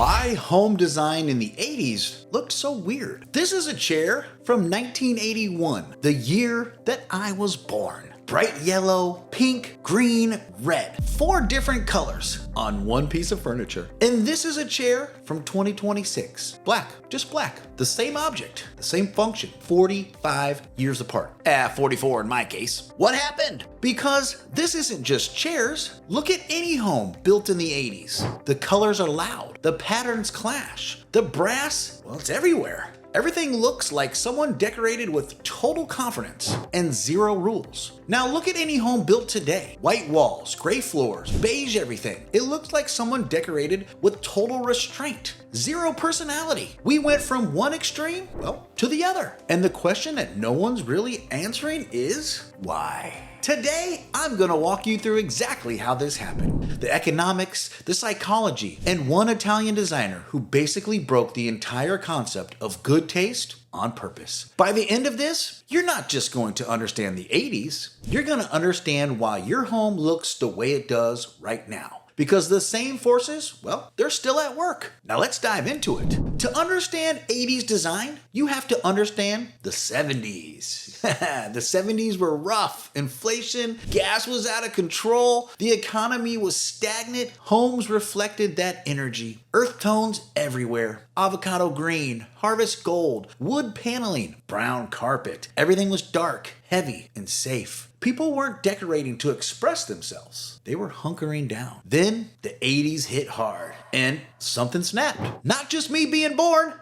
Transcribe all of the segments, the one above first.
Why home design in the 80s looked so weird. This is a chair from 1981, the year that I was born. Bright yellow, pink, green, red. 4 different colors on one piece of furniture. And this is a chair from 2026. Black, just black. The same object, the same function, 45 years apart. 44 in my case. What happened? Because this isn't just chairs. Look at any home built in the 80s. The colors are loud. The patterns clash. The brass, well, it's everywhere. Everything looks like someone decorated with total confidence and 0 rules. Now look at any home built today. White walls, gray floors, beige everything. It looks like someone decorated with total restraint. 0 personality. We went from one extreme, well, to the other. And the question that no one's really answering is why? Today, I'm gonna walk you through exactly how this happened. The economics, the psychology, and one Italian designer who basically broke the entire concept of good taste on purpose. By the end of this, you're not just going to understand the 80s, you're gonna understand why your home looks the way it does right now. Because the same forces, well, they're still at work. Now let's dive into it. To understand 80s design, you have to understand the 70s. The 70s were rough. Inflation, gas was out of control, the economy was stagnant, homes reflected that energy. Earth tones everywhere. Avocado green, harvest gold, wood paneling, brown carpet. Everything was dark, heavy, and safe. People weren't decorating to express themselves. They were hunkering down. Then the 80s hit hard and something snapped. Not just me being born.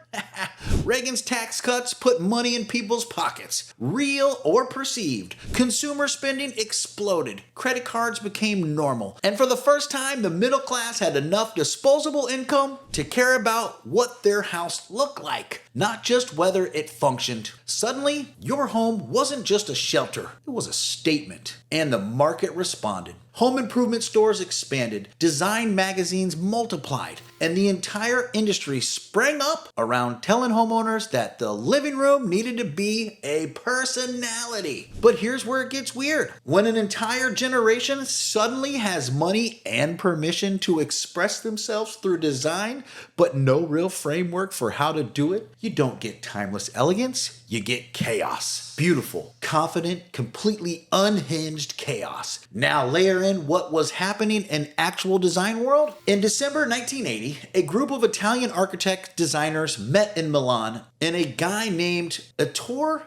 Reagan's tax cuts put money in people's pockets, real or perceived. Consumer spending exploded. Credit cards became normal. And for the first time, the middle class had enough disposable income to care about what their house looked like, not just whether it functioned. Suddenly, your home wasn't just a shelter, it was a statement. And the market responded. Home improvement stores expanded, design magazines multiplied, and the entire industry sprang up around telling homeowners that the living room needed to be a personality. But here's where it gets weird. When an entire generation suddenly has money and permission to express themselves through design, but no real framework for how to do it, you don't get timeless elegance, you get chaos. Beautiful, confident, completely unhinged chaos. Now layer in what was happening in actual design world. In December 1980, a group of Italian architect designers met in Milan, and a guy named Ettore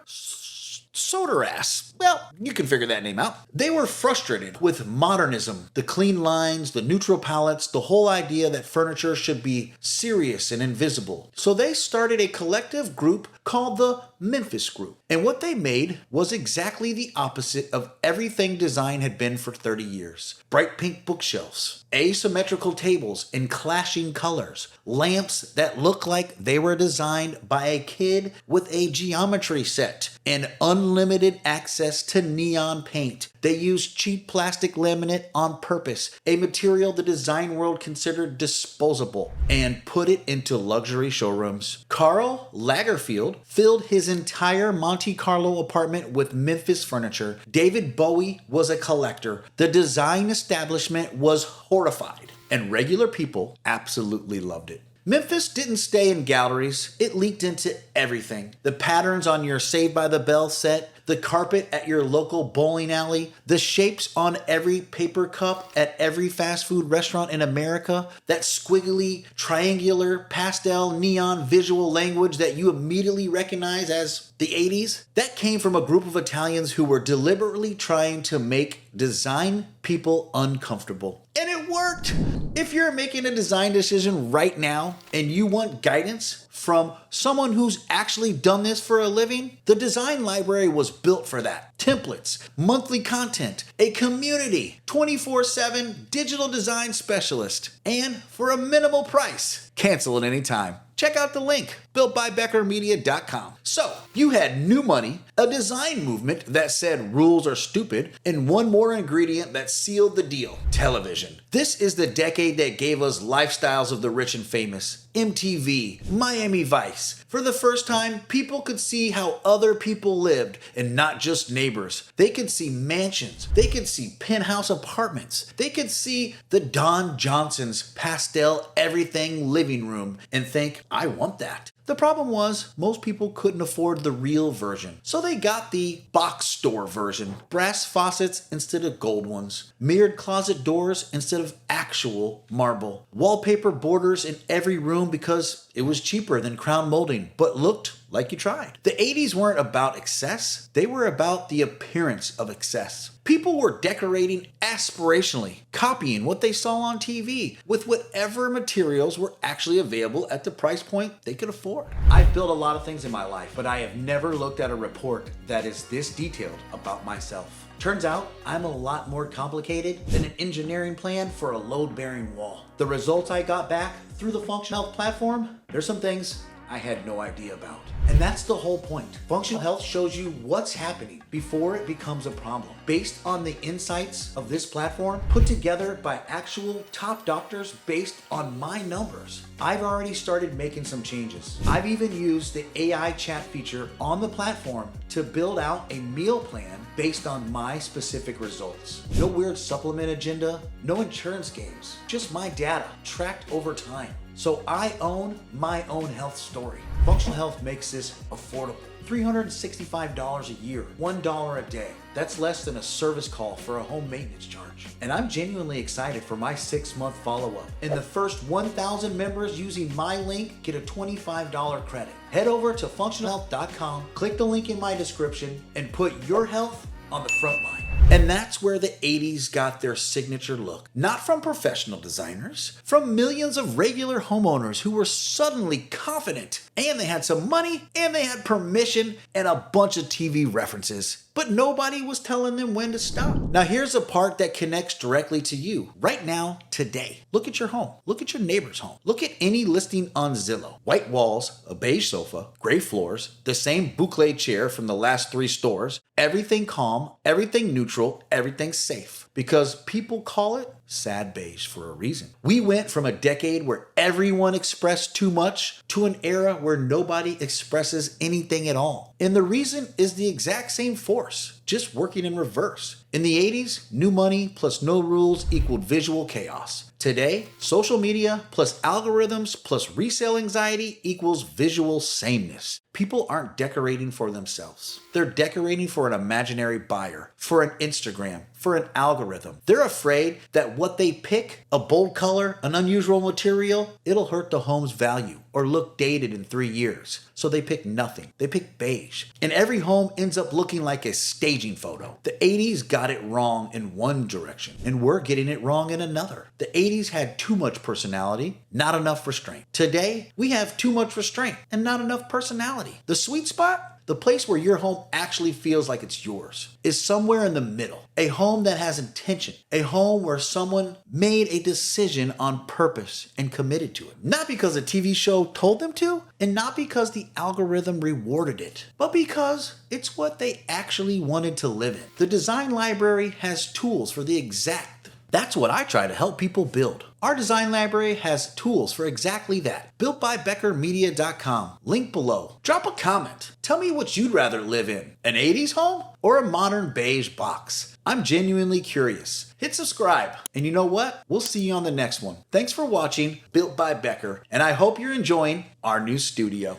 Soderas. Well, you can figure that name out. They were frustrated with modernism, the clean lines, the neutral palettes, the whole idea that furniture should be serious and invisible. So they started a collective group called the Memphis Group. And what they made was exactly the opposite of everything design had been for 30 years. Bright pink bookshelves, asymmetrical tables in clashing colors, lamps that look like they were designed by a kid with a geometry set, and unlimited access to neon paint. They used cheap plastic laminate on purpose, a material the design world considered disposable, and put it into luxury showrooms. Karl Lagerfeld filled his entire Monte Carlo apartment with Memphis furniture. David Bowie was a collector. The design establishment was horrified, and regular people absolutely loved it. Memphis didn't stay in galleries, it leaked into everything. The patterns on your Saved by the Bell set, the carpet at your local bowling alley, the shapes on every paper cup at every fast food restaurant in America, that squiggly, triangular, pastel, neon visual language that you immediately recognize as the 80s, that came from a group of Italians who were deliberately trying to make design people uncomfortable. And it worked! If you're making a design decision right now and you want guidance from someone who's actually done this for a living, the design library was built for that. Templates, monthly content, a community, 24/7 digital design specialist, and for a minimal price. Cancel at any time. Check out the link, builtbybeckermedia.com. So, you had new money, a design movement that said rules are stupid, and one more ingredient that sealed the deal: television. This is the decade that gave us lifestyles of the rich and famous, MTV, Miami Vice. For the first time, people could see how other people lived and not just neighbors. They could see mansions. They could see penthouse apartments. They could see the Don Johnson's pastel everything living room and think, I want that. The problem was, most people couldn't afford the real version, so they got the box store version. Brass faucets instead of gold ones, mirrored closet doors instead of actual marble, wallpaper borders in every room because it was cheaper than crown molding, but looked like you tried. The 80s weren't about excess, they were about the appearance of excess. People were decorating aspirationally, copying what they saw on TV with whatever materials were actually available at the price point they could afford. I've built a lot of things in my life, but I have never looked at a report that is this detailed about myself. Turns out, I'm a lot more complicated than an engineering plan for a load-bearing wall. The results I got back through the Functional Health platform, there's some things I had no idea about. And that's the whole point. Functional Health shows you what's happening before it becomes a problem, based on the insights of this platform put together by actual top doctors based on my numbers. I've already started making some changes. I've even used the AI chat feature on the platform to build out a meal plan based on my specific results. No weird supplement agenda, no insurance games, just my data tracked over time. So I own my own health story. Functional Health makes this affordable. $365 a year, $1 a day. That's less than a service call for a home maintenance charge. And I'm genuinely excited for my 6-month follow-up. And the first 1,000 members using my link get a $25 credit. Head over to functionalhealth.com, click the link in my description, and put your health on the front line. And that's where the 80s got their signature look. Not from professional designers, from millions of regular homeowners who were suddenly confident. And they had some money, and they had permission, and a bunch of TV references. But nobody was telling them when to stop. Now here's a part that connects directly to you. Right now, today. Look at your home. Look at your neighbor's home. Look at any listing on Zillow. White walls, a beige sofa, gray floors, the same boucle chair from the last 3 stores. Everything calm, everything neutral, everything safe. Because people call it sad beige for a reason. We went from a decade where everyone expressed too much to an era where nobody expresses anything at all. And the reason is the exact same force, just working in reverse. In the 80s, new money plus no rules equaled visual chaos. Today, social media plus algorithms plus resale anxiety equals visual sameness. People aren't decorating for themselves. They're decorating for an imaginary buyer, for an Instagram, for an algorithm. They're afraid that what they pick, a bold color, an unusual material, it'll hurt the home's value or look dated in 3 years. So they pick nothing. They pick beige. And every home ends up looking like a staging photo. The 80s got it wrong in one direction, and we're getting it wrong in another. The 80s had too much personality, not enough restraint. Today, we have too much restraint and not enough personality. The sweet spot? The place where your home actually feels like it's yours is somewhere in the middle. A home that has intention. A home where someone made a decision on purpose and committed to it. Not because a TV show told them to, and not because the algorithm rewarded it, but because it's what they actually wanted to live in. The design library has tools for the exact. That's what I try to help people build. Our design library has tools for exactly that. BuiltByBeckerMedia.com. Link below. Drop a comment. Tell me what you'd rather live in. An 80s home or a modern beige box? I'm genuinely curious. Hit subscribe. And you know what? We'll see you on the next one. Thanks for watching Built by Becker, and I hope you're enjoying our new studio.